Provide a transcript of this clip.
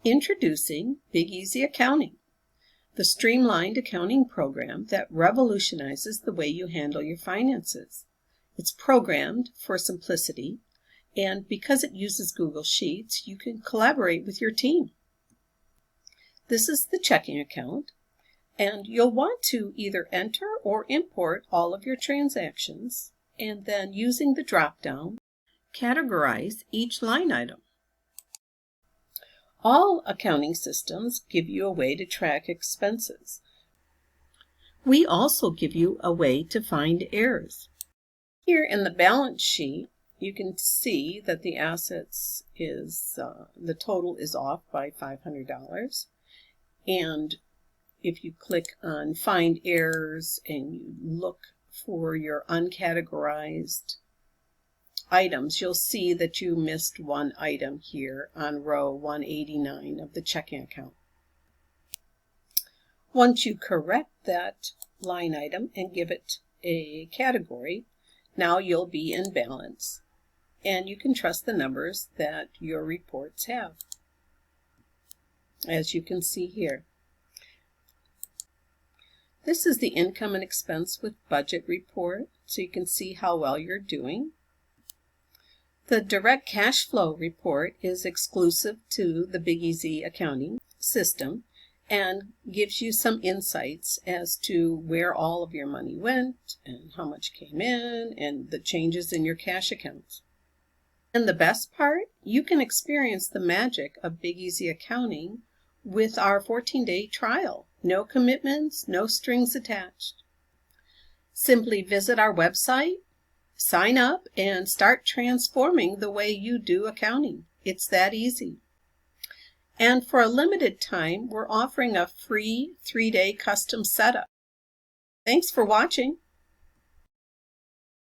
Introducing Big Easy Accounting, the streamlined accounting program that revolutionizes the way you handle your finances. It's programmed for simplicity, and because it uses Google Sheets, you can collaborate with your team. This is the checking account, and you'll want to either enter or import all of your transactions, and then using the drop-down, categorize each line item. All accounting systems give you a way to track expenses. We also give you a way to find errors. Here in the balance sheet, you can see that the assets is, the total is off by $500. And if you click on Find Errors and you look for your uncategorized items, you'll see that you missed one item here on row 189 of the checking account. Once you correct that line item and give it a category, now you'll be in balance, and you can trust the numbers that your reports have, as you can see here. This is the income and expense with budget report, so you can see how well you're doing. The direct cash flow report is exclusive to the Big Easy accounting system and gives you some insights as to where all of your money went and how much came in and the changes in your cash accounts. And the best part, you can experience the magic of Big Easy accounting with our 14-day trial. No commitments, no strings attached. Simply visit our website, sign up, and start transforming the way you do accounting. It's that easy. And for a limited time, we're offering a free 3-day custom setup. Thanks for watching.